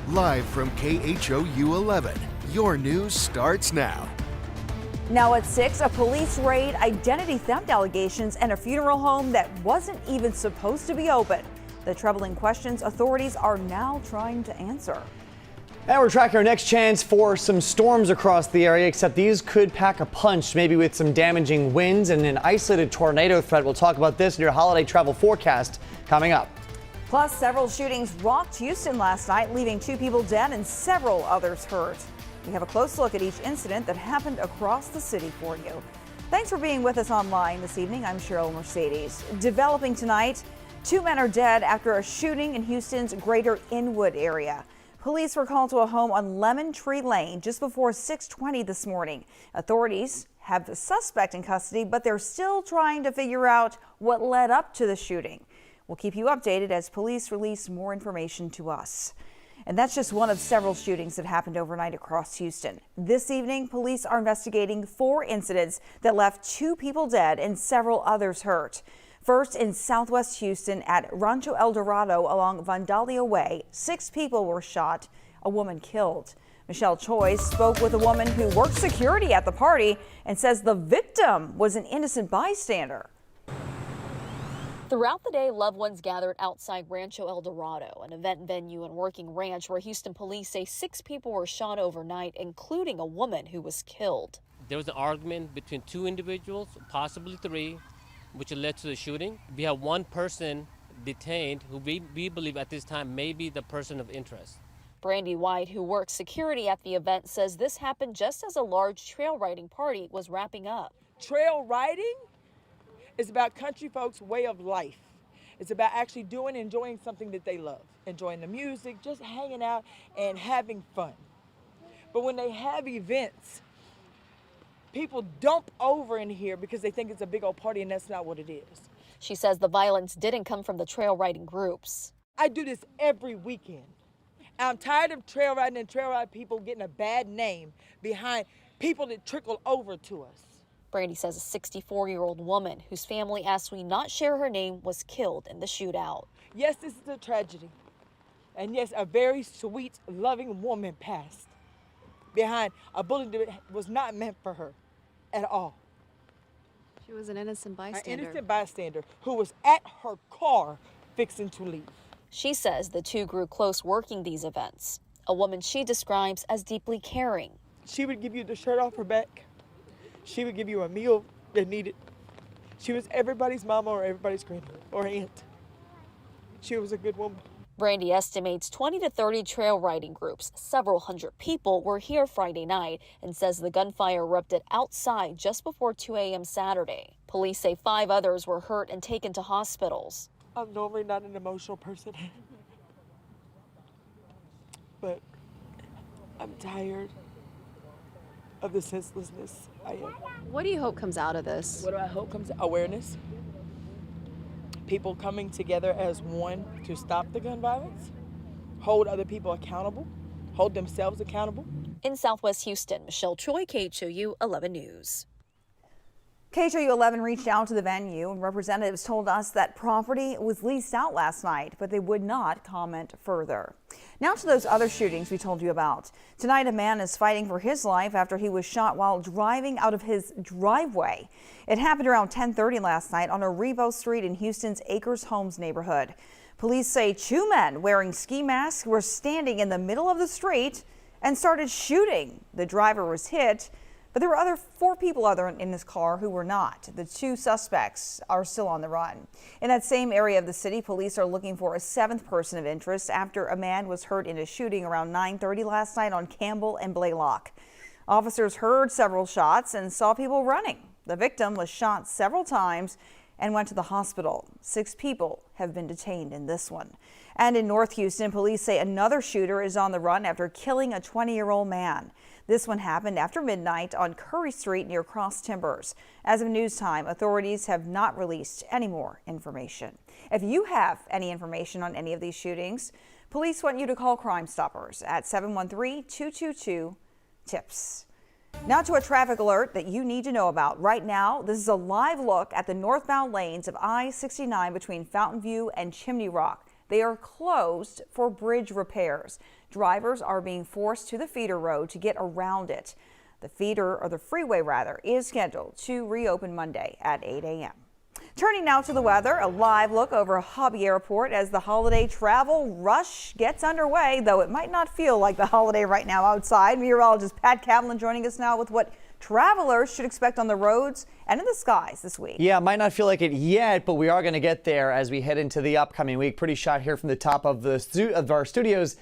Live from KHOU 11, your news starts now. Now at 6, a police raid, identity theft allegations, and a funeral home that wasn't even supposed to be open. The troubling questions authorities are now trying to answer. And we're tracking our next chance for some storms across the area, except these could pack a punch, maybe with some damaging winds and an isolated tornado threat. We'll talk about this in your holiday travel forecast coming up. Plus, several shootings rocked Houston last night, leaving 2 people dead and several others hurt. We have a close look at each incident that happened across the city for you. Thanks for being with us online this evening. I'm Cheryl Mercedes. Developing tonight, 2 men are dead after a shooting in Houston's Greater Inwood area. Police were called to a home on Lemon Tree Lane just before 6:20 this morning. Authorities have the suspect in custody, but they're still trying to figure out what led up to the shooting. We'll keep you updated as police release more information to us. And that's just one of several shootings that happened overnight across Houston. This evening, police are investigating 4 incidents that left 2 people dead and several others hurt. First, in southwest Houston at Rancho El Dorado along Vandalia Way, 6 people were shot, a woman killed. Michelle Choi spoke with a woman who worked security at the party and says the victim was an innocent bystander. Throughout the day, loved ones gathered outside Rancho El Dorado, an event venue and working ranch where Houston police say 6 people were shot overnight, including a woman who was killed. There was an argument between 2 individuals, possibly 3, which led to the shooting. We have 1 person detained who we believe at this time may be the person of interest. Brandy White, who works security at the event, says this happened just as a large trail riding party was wrapping up. Trail riding is about country folks' way of life. It's about actually enjoying something that they love, enjoying the music, just hanging out and having fun. But when they have events, people dump over in here because they think it's a big old party, and that's not what it is. She says the violence didn't come from the trail riding groups. I do this every weekend. I'm tired of trail riding and trail ride people getting a bad name behind people that trickle over to us. Brandy says a 64-year-old woman whose family asked we not share her name was killed in the shootout. Yes, this is a tragedy. And yes, a very sweet, loving woman passed behind a bullet that was not meant for her at all. She was an innocent bystander. An innocent bystander who was at her car fixing to leave. She says the 2 grew close working these events, a woman she describes as deeply caring. She would give you the shirt off her back. She would give you a meal that needed. She was everybody's mama or everybody's granny or aunt. She was a good woman. Brandy estimates 20 to 30 trail riding groups, several hundred people were here Friday night, and says the gunfire erupted outside just before 2 a.m. Saturday. Police say 5 others were hurt and taken to hospitals. I'm normally not an emotional person, but I'm tired of the senselessness. I am. What do you hope comes out of this? What do I hope comes? Awareness. People coming together as one to stop the gun violence, hold other people accountable, hold themselves accountable. In Southwest Houston, Michelle Choi, KHOU 11 News. KHOU 11 reached out to the venue, and representatives told us that property was leased out last night, but they would not comment further. Now to those other shootings we told you about. Tonight, a man is fighting for his life after he was shot while driving out of his driveway. It happened around 10:30 last night on Arrivo Street in Houston's Acres Homes neighborhood. Police say 2 men wearing ski masks were standing in the middle of the street and started shooting. The driver was hit, but there were 4 people in this car who were not. The 2 suspects are still on the run. In that same area of the city, police are looking for a 7th person of interest after a man was hurt in a shooting around 9:30 last night on Campbell and Blaylock. Officers heard several shots and saw people running. The victim was shot several times and went to the hospital. 6 people have been detained in this one. And in North Houston, police say another shooter is on the run after killing a 20-year-old man. This one happened after midnight on Curry Street near Cross Timbers. As of news time, authorities have not released any more information. If you have any information on any of these shootings, police want you to call Crime Stoppers at 713-222-TIPS. Now to a traffic alert that you need to know about right now. This is a live look at the northbound lanes of I-69 between Fountain View and Chimney Rock. They are closed for bridge repairs. Drivers are being forced to the feeder road to get around it. The freeway is scheduled to reopen Monday at 8 a.m. Turning now to the weather, a live look over Hobby Airport as the holiday travel rush gets underway, though it might not feel like the holiday right now outside. Meteorologist Pat Cavlin joining us now with what travelers should expect on the roads and in the skies this week. Yeah, might not feel like it yet, but we are going to get there as we head into the upcoming week. Pretty shot here from the top of our studios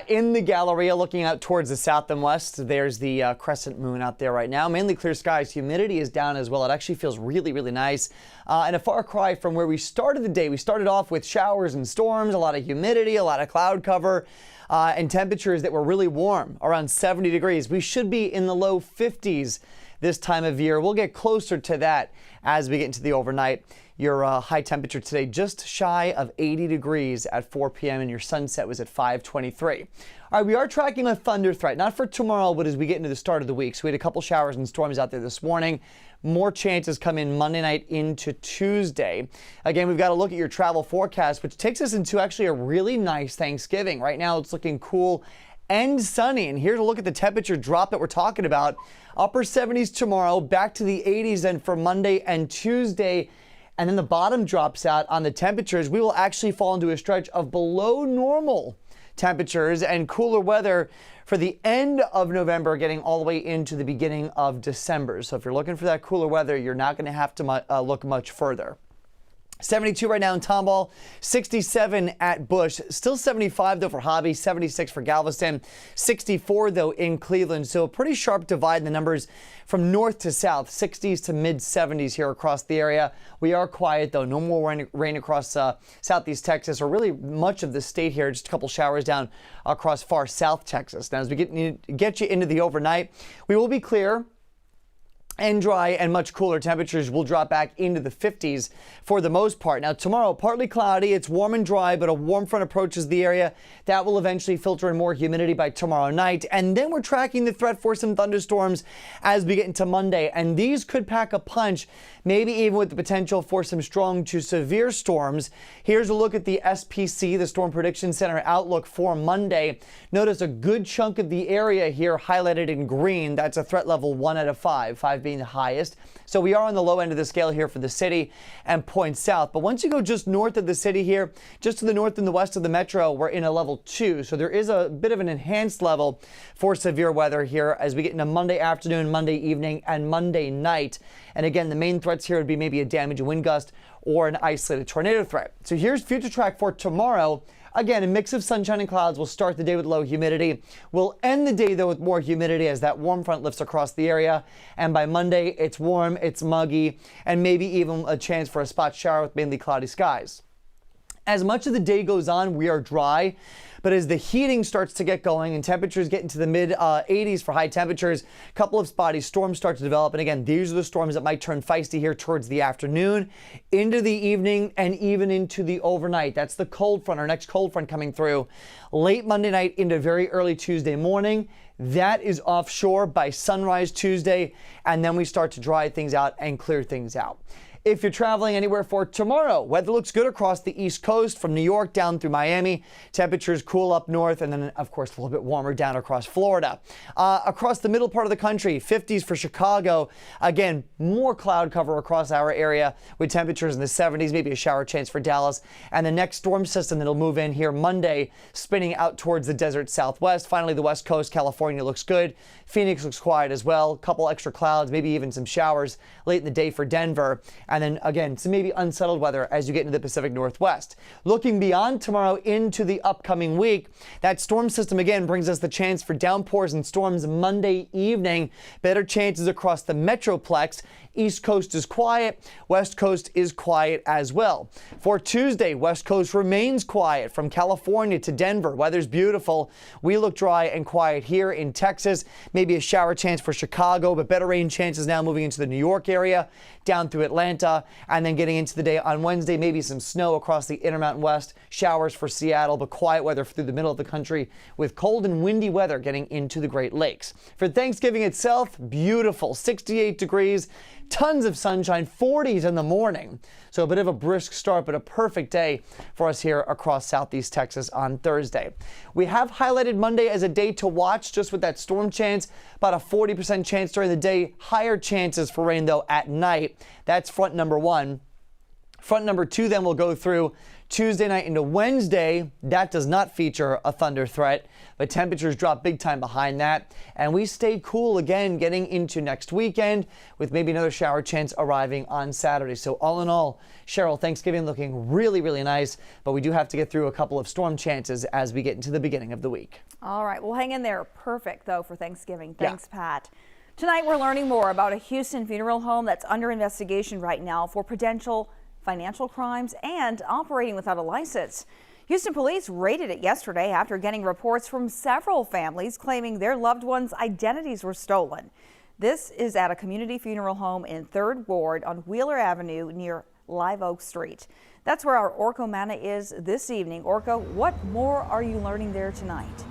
in the Galleria, looking out towards the south and west. There's the crescent moon out there right now. Mainly clear skies. Humidity is down as well. It actually feels really, really nice. And a far cry from where we started the day. We started off with showers and storms, a lot of humidity, a lot of cloud cover. And temperatures that were really warm, around 70 degrees. We should be in the low 50s this time of year. We'll get closer to that as we get into the overnight. Your high temperature today just shy of 80 degrees at 4 p.m. and your sunset was at 5:23. All right, we are tracking a thunder threat, not for tomorrow, but as we get into the start of the week. So we had a couple showers and storms out there this morning. More chances come in Monday night into Tuesday. Again, we've got to look at your travel forecast, which takes us into actually a really nice Thanksgiving. Right now, it's looking cool and sunny. And here's a look at the temperature drop that we're talking about. Upper 70s tomorrow, back to the 80s then for Monday and Tuesday. And then the bottom drops out on the temperatures. We will actually fall into a stretch of below normal temperatures and cooler weather for the end of November, getting all the way into the beginning of December. So if you're looking for that cooler weather, you're not going to have to look much further. 72 right now in Tomball, 67 at Bush, still 75 though for Hobby, 76 for Galveston, 64 though in Cleveland. So a pretty sharp divide in the numbers from north to south, 60s to mid 70s here across the area. We are quiet though, no more rain across southeast Texas or really much of the state here, just a couple showers down across far south Texas. Now as we get you into the overnight, we will be clear and dry and much cooler. Temperatures will drop back into the 50s for the most part. Now tomorrow, partly cloudy. It's warm and dry, but a warm front approaches the area. That will eventually filter in more humidity by tomorrow night. And then we're tracking the threat for some thunderstorms as we get into Monday. And these could pack a punch, maybe even with the potential for some strong to severe storms. Here's a look at the SPC, the Storm Prediction Center outlook for Monday. Notice a good chunk of the area here highlighted in green. That's a threat level 1 out of 5, 5 being the highest. So we are on the low end of the scale here for the city and points south. But once you go just north of the city here, just to the north and the west of the metro, we're in a level 2. So there is a bit of an enhanced level for severe weather here as we get into Monday afternoon, Monday evening, and Monday night. And again, the main threats here would be maybe a damaging wind gust or an isolated tornado threat. So here's future track for tomorrow. Again, a mix of sunshine and clouds. Will start the day with low humidity. We'll end the day, though, with more humidity as that warm front lifts across the area. And by Monday, it's warm, it's muggy, and maybe even a chance for a spot shower with mainly cloudy skies. As much of the day goes on, we are dry. But as the heating starts to get going and temperatures get into the mid 80s for high temperatures, a couple of spotty storms start to develop. And again, these are the storms that might turn feisty here towards the afternoon, into the evening, and even into the overnight. That's the cold front, our next cold front coming through late Monday night into very early Tuesday morning. That is offshore by sunrise Tuesday, and then we start to dry things out and clear things out. If you're traveling anywhere for tomorrow, weather looks good across the East Coast from New York down through Miami. Temperatures cool up north and then, of course, a little bit warmer down across Florida. Across the middle part of the country, 50s for Chicago. Again, more cloud cover across our area with temperatures in the 70s, maybe a shower chance for Dallas. And the next storm system that'll move in here Monday, spinning out towards the desert southwest. Finally, the West Coast, California looks good. Phoenix looks quiet as well. A couple extra clouds, maybe even some showers late in the day for Denver. And then again, some maybe unsettled weather as you get into the Pacific Northwest. Looking beyond tomorrow into the upcoming week, that storm system again brings us the chance for downpours and storms Monday evening. Better chances across the Metroplex. East Coast is quiet. West Coast is quiet as well. For Tuesday, West Coast remains quiet from California to Denver. Weather's beautiful. We look dry and quiet here in Texas. Maybe a shower chance for Chicago, but better rain chances now moving into the New York area, down through Atlanta, and then getting into the day on Wednesday, maybe some snow across the Intermountain West, showers for Seattle, but quiet weather through the middle of the country with cold and windy weather getting into the Great Lakes. For Thanksgiving itself, beautiful, 68 degrees. Tons of sunshine, 40s in the morning. So a bit of a brisk start, but a perfect day for us here across southeast Texas on Thursday. We have highlighted Monday as a day to watch, just with that storm chance, about a 40% chance during the day, higher chances for rain though at night. That's front number one. Front number two then will go through Tuesday night into Wednesday. That does not feature a thunder threat, but temperatures drop big time behind that. And we stay cool again getting into next weekend with maybe another shower chance arriving on Saturday. So all in all, Cheryl, Thanksgiving looking really, really nice, but we do have to get through a couple of storm chances as we get into the beginning of the week. All right, well, hang in there. Perfect, though, for Thanksgiving. Thanks, Pat. Tonight, we're learning more about a Houston funeral home that's under investigation right now for potential financial crimes and operating without a license. Houston police raided it yesterday after getting reports from several families claiming their loved ones' identities were stolen. This is at a community funeral home in 3rd Ward on Wheeler Avenue near Live Oak Street. That's where our Orko Mana is this evening. Orko, what more are you learning there tonight?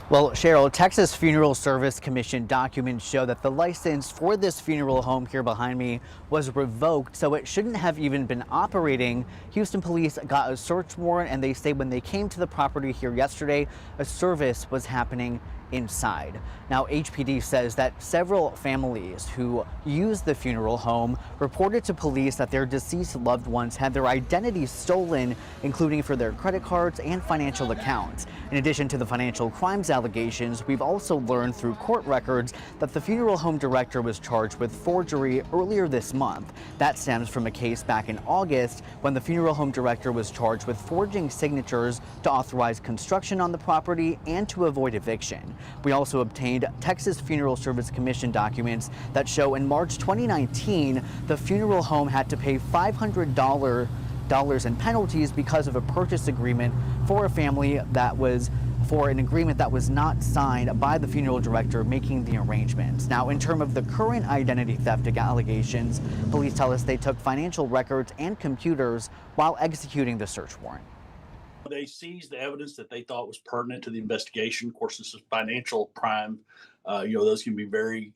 Well, Cheryl, Texas Funeral Service Commission documents show that the license for this funeral home here behind me was revoked, so it shouldn't have even been operating. Houston police got a search warrant, and they say when they came to the property here yesterday, a service was happening inside. Now, HPD says that several families who used the funeral home reported to police that their deceased loved ones had their identities stolen, including for their credit cards and financial accounts. In addition to the financial crimes allegations, we've also learned through court records that the funeral home director was charged with forgery earlier this month. That stems from a case back in August when the funeral home director was charged with forging signatures to authorize construction on the property and to avoid eviction. We also obtained Texas Funeral Service Commission documents that show in March 2019, the funeral home had to pay $500 in penalties because of a purchase agreement for a family that was for an agreement that was not signed by the funeral director making the arrangements. Now, in terms of the current identity theft allegations, police tell us they took financial records and computers while executing the search warrant. They seized the evidence that they thought was pertinent to the investigation. Of course, this is financial crime. Those can be very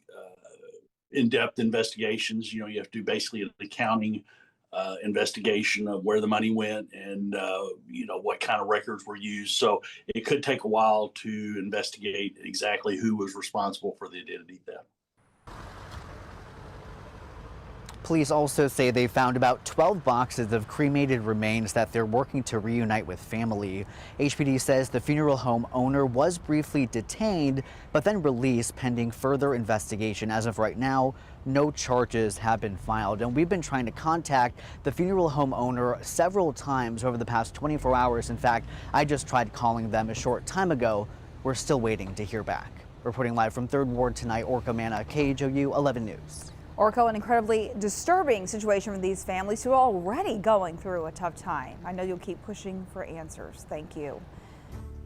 in-depth investigations. You have to do basically an accounting investigation of where the money went and, what kind of records were used. So it could take a while to investigate exactly who was responsible for the identity theft. Police also say they found about 12 boxes of cremated remains that they're working to reunite with family. HPD says the funeral home owner was briefly detained, but then released pending further investigation. As of right now, no charges have been filed. And we've been trying to contact the funeral home owner several times over the past 24 hours. In fact, I just tried calling them a short time ago. We're still waiting to hear back. Reporting live from 3rd Ward tonight, Orko Mana, KHOU 11 News. Orko, an incredibly disturbing situation for these families who are already going through a tough time. I know you'll keep pushing for answers. Thank you.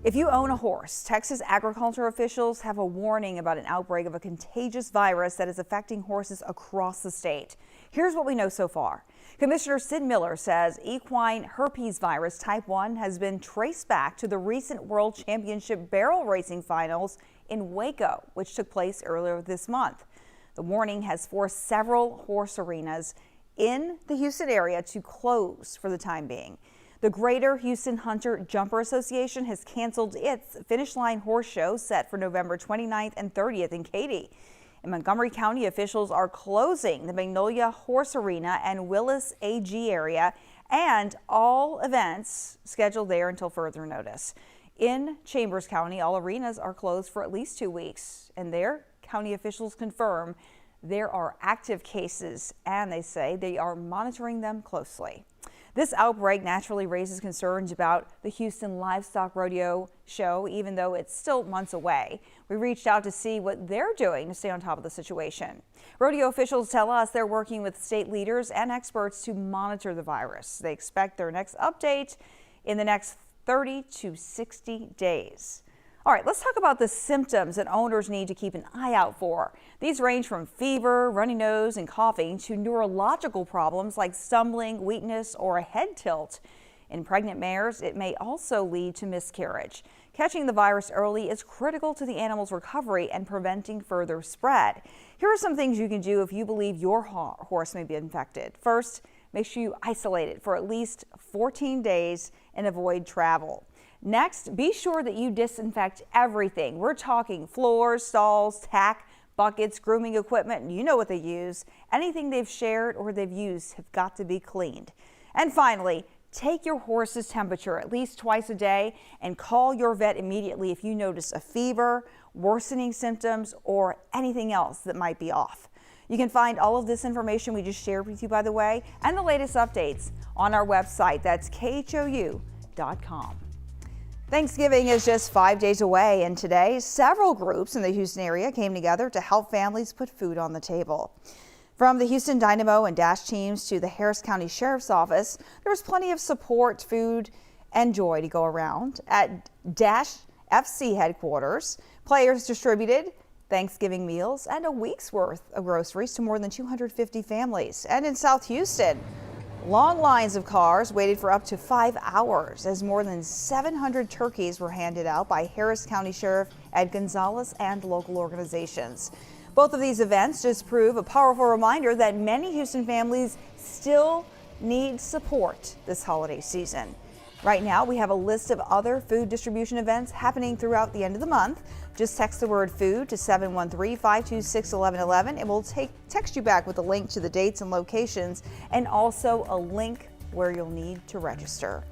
If you own a horse, Texas agriculture officials have a warning about an outbreak of a contagious virus that is affecting horses across the state. Here's what we know so far. Commissioner Sid Miller says equine herpes virus type 1 has been traced back to the recent World Championship barrel racing finals in Waco, which took place earlier this month. The warning has forced several horse arenas in the Houston area to close for the time being. The Greater Houston Hunter Jumper Association has canceled its Finish Line Horse Show set for November 29th and 30th in Katy. In Montgomery County, officials are closing the Magnolia Horse Arena and Willis AG area and all events scheduled there until further notice. In Chambers County, all arenas are closed for at least 2 weeks, and there, county officials confirm there are active cases, and they say they are monitoring them closely. This outbreak naturally raises concerns about the Houston Livestock Rodeo show, even though it's still months away. We reached out to see what they're doing to stay on top of the situation. Rodeo officials tell us they're working with state leaders and experts to monitor the virus. They expect their next update in the next 30 to 60 days. All right, let's talk about the symptoms that owners need to keep an eye out for. These range from fever, runny nose, and coughing to neurological problems like stumbling, weakness, or a head tilt. In pregnant mares, it may also lead to miscarriage. Catching the virus early is critical to the animal's recovery and preventing further spread. Here are some things you can do if you believe your horse may be infected. First, make sure you isolate it for at least 14 days and avoid travel. Next, be sure that you disinfect everything. We're talking floors, stalls, tack, buckets, grooming equipment. You know what they use. Anything they've shared or they've used have got to be cleaned. And finally, take your horse's temperature at least twice a day and call your vet immediately if you notice a fever, worsening symptoms, or anything else that might be off. You can find all of this information we just shared with you, by the way, and the latest updates on our website. That's KHOU.com. Thanksgiving is just 5 days away, and today several groups in the Houston area came together to help families put food on the table. From the Houston Dynamo and Dash teams to the Harris County Sheriff's Office, there was plenty of support, food, and joy to go around. At Dash FC headquarters, players distributed Thanksgiving meals and a week's worth of groceries to more than 250 families. And in South Houston, long lines of cars waited for up to 5 hours as more than 700 turkeys were handed out by Harris County Sheriff Ed Gonzalez and local organizations. Both of these events just prove a powerful reminder that many Houston families still need support this holiday season. Right now, we have a list of other food distribution events happening throughout the end of the month. Just text the word food to 713-526-1111 and we'll text you back with a link to the dates and locations and also a link where you'll need to register.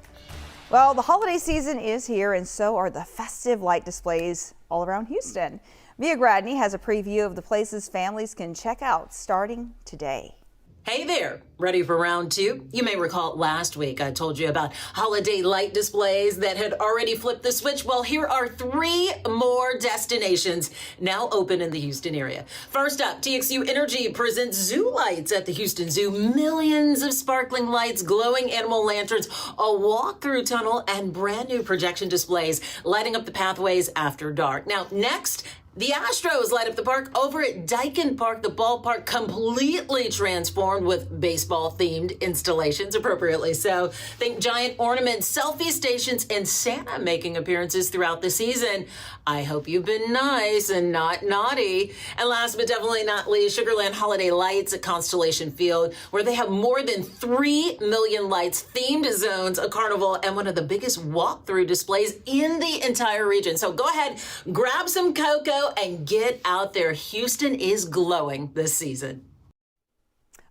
Well, the holiday season is here and so are the festive light displays all around Houston. Mia Gradney has a preview of the places families can check out starting today. Hey there, ready for round two? You may recall last week I told you about holiday light displays that had already flipped the switch. Well, here are 3 more destinations now open in the Houston area. First up, TXU Energy presents Zoo Lights at the Houston Zoo. Millions of sparkling lights, glowing animal lanterns, a walk-through tunnel, and brand new projection displays lighting up the pathways after dark. Now, next, the Astros light up the park over at Dyken Park, the ballpark completely transformed with baseball-themed installations, appropriately so. Think giant ornaments, selfie stations, and Santa making appearances throughout the season. I hope you've been nice and not naughty. And last but definitely not least, Sugarland Holiday Lights at Constellation Field, where they have more than 3 million lights, themed zones, a carnival, and one of the biggest walk-through displays in the entire region. So go ahead, grab some cocoa, and get out there. Houston is glowing this season.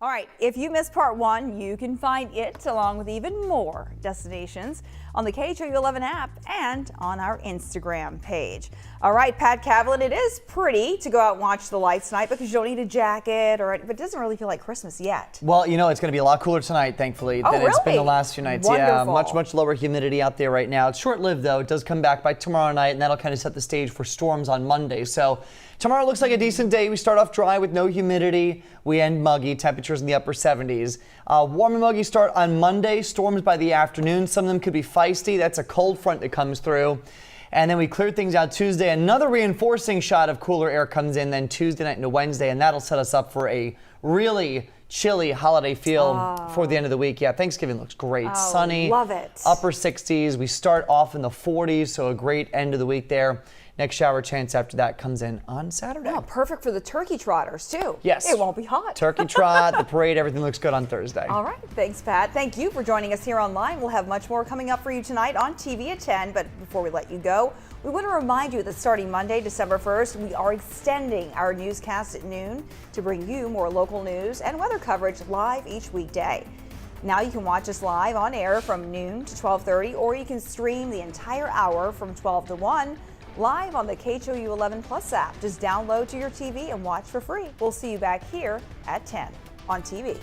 All right, if you missed part 1, you can find it along with even more destinations on the KHOU 11 app and on our Instagram page. All right, Pat Cavlin, it is pretty to go out and watch the lights tonight because you don't need a jacket, but it doesn't really feel like Christmas yet. Well, you know, it's going to be a lot cooler tonight, thankfully, than it's been the last few nights. Wonderful. Yeah, much lower humidity out there right now. It's short-lived, though. It does come back by tomorrow night, and that'll kind of set the stage for storms on Monday. So tomorrow looks like a decent day. We start off dry with no humidity. We end muggy, temperatures in the upper 70s. Warm and muggy start on Monday. Storms by the afternoon. Some of them could be feisty. That's a cold front that comes through. And then we clear things out Tuesday. Another reinforcing shot of cooler air comes in then Tuesday night into Wednesday, and that'll set us up for a really chilly holiday feel for the end of the week. Yeah, Thanksgiving looks great. Sunny. Love it. Upper 60s. We start off in the 40s, so a great end of the week there. Next shower chance after that comes in on Saturday. Oh, perfect for the turkey trotters, too. Yes. It won't be hot. Turkey trot, the parade, everything looks good on Thursday. All right. Thanks, Pat. Thank you for joining us here online. We'll have much more coming up for you tonight on TV at 10. But before we let you go, we want to remind you that starting Monday, December 1st, we are extending our newscast at noon to bring you more local news and weather coverage live each weekday. Now you can watch us live on air from noon to 12:30, or you can stream the entire hour from 12 to 1. Live on the KHOU 11 Plus app. Just download to your TV and watch for free. We'll see you back here at 10 on TV.